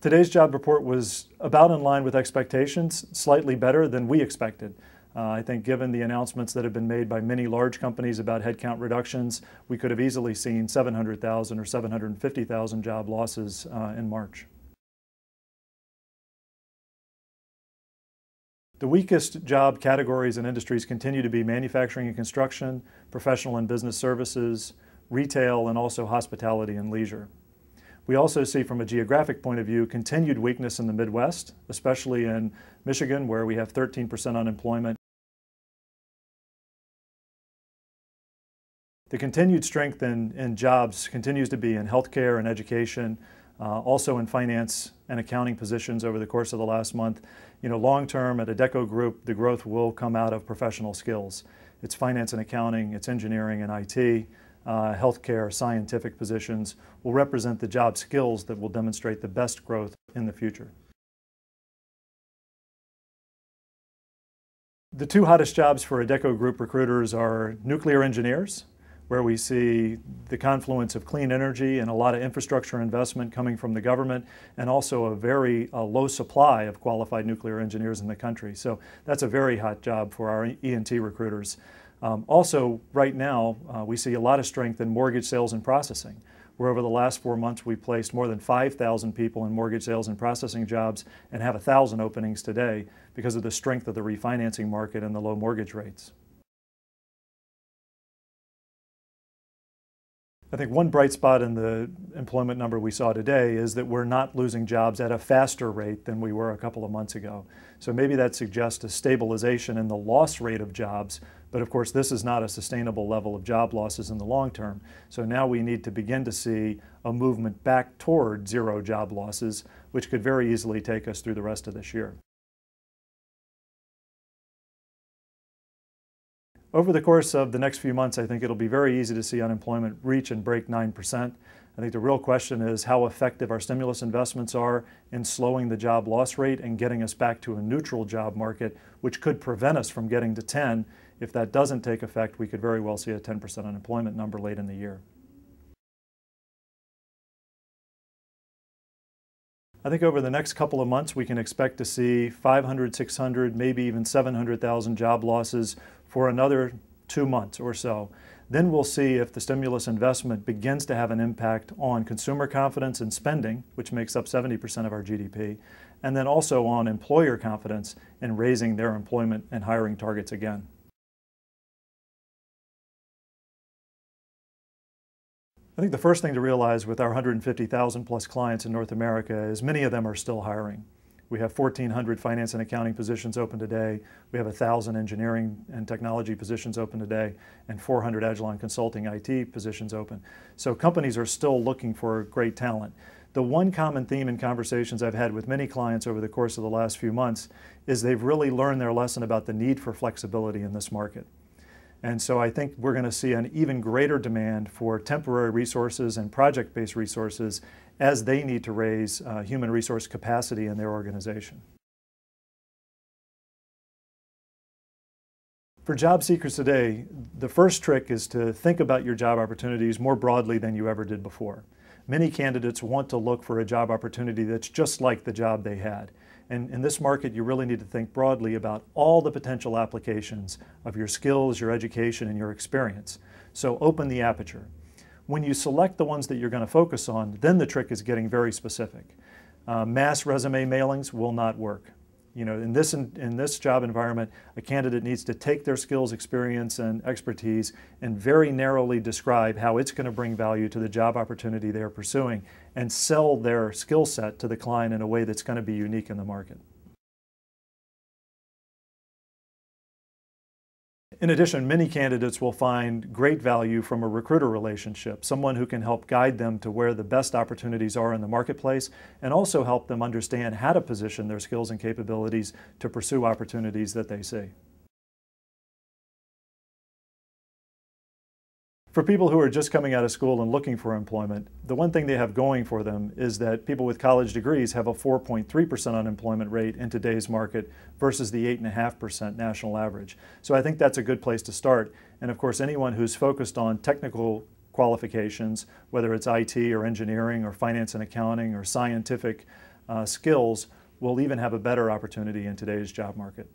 Today's job report was about in line with expectations, slightly better than we expected. I think given the announcements that have been made by many large companies about headcount reductions, we could have easily seen 700,000 or 750,000 job losses in March. The weakest job categories and industries continue to be manufacturing and construction, professional and business services, retail, and also hospitality and leisure. We also see from a geographic point of view continued weakness in the Midwest, especially in Michigan, where we have 13% unemployment. The continued strength in jobs continues to be in healthcare and education, also in finance and accounting positions over the course of the last month. Long term at Adecco Group, the growth will come out of professional skills. It's finance and accounting, it's engineering and IT, healthcare, scientific positions will represent the job skills that will demonstrate the best growth in the future. The two hottest jobs for Adecco Group recruiters are nuclear engineers, where we see the confluence of clean energy and a lot of infrastructure investment coming from the government, and also a very low supply of qualified nuclear engineers in the country. So that's a very hot job for our E&T recruiters. Also, right now, we see a lot of strength in mortgage sales and processing, where over the last 4 months we placed more than 5,000 people in mortgage sales and processing jobs and have 1,000 openings today because of the strength of the refinancing market and the low mortgage rates. I think one bright spot in the employment number we saw today is that we're not losing jobs at a faster rate than we were a couple of months ago. So maybe that suggests a stabilization in the loss rate of jobs, but of course this is not a sustainable level of job losses in the long term. So now we need to begin to see a movement back toward zero job losses, which could very easily take us through the rest of this year. Over the course of the next few months, I think it'll be very easy to see unemployment reach and break 9%. I think the real question is how effective our stimulus investments are in slowing the job loss rate and getting us back to a neutral job market, which could prevent us from getting to 10. If that doesn't take effect, we could very well see a 10% unemployment number late in the year. I think over the next couple of months, we can expect to see 500, 600, maybe even 700,000 job losses for another 2 months or so. Then we'll see if the stimulus investment begins to have an impact on consumer confidence and spending, which makes up 70% of our GDP, and then also on employer confidence in raising their employment and hiring targets again. I think the first thing to realize with our 150,000 plus clients in North America is many of them are still hiring. We have 1,400 finance and accounting positions open today. We have 1,000 engineering and technology positions open today, and 400 Agilon consulting IT positions open. So companies are still looking for great talent. The one common theme in conversations I've had with many clients over the course of the last few months is they've really learned their lesson about the need for flexibility in this market. And so I think we're going to see an even greater demand for temporary resources and project-based resources as they need to raise human resource capacity in their organization. For job seekers today, the first trick is to think about your job opportunities more broadly than you ever did before. Many candidates want to look for a job opportunity that's just like the job they had. And in this market, you really need to think broadly about all the potential applications of your skills, your education, and your experience. So open the aperture. When you select the ones that you're going to focus on, then the trick is getting very specific. Mass resume mailings will not work. In this job environment, a candidate needs to take their skills, experience, and expertise and very narrowly describe how it's going to bring value to the job opportunity they are pursuing and sell their skill set to the client in a way that's going to be unique in the market. In addition, many candidates will find great value from a recruiter relationship, someone who can help guide them to where the best opportunities are in the marketplace and also help them understand how to position their skills and capabilities to pursue opportunities that they see. For people who are just coming out of school and looking for employment, the one thing they have going for them is that people with college degrees have a 4.3% unemployment rate in today's market versus the 8.5% national average. So I think that's a good place to start. And of course, anyone who's focused on technical qualifications, whether it's IT or engineering or finance and accounting or scientific skills will even have a better opportunity in today's job market.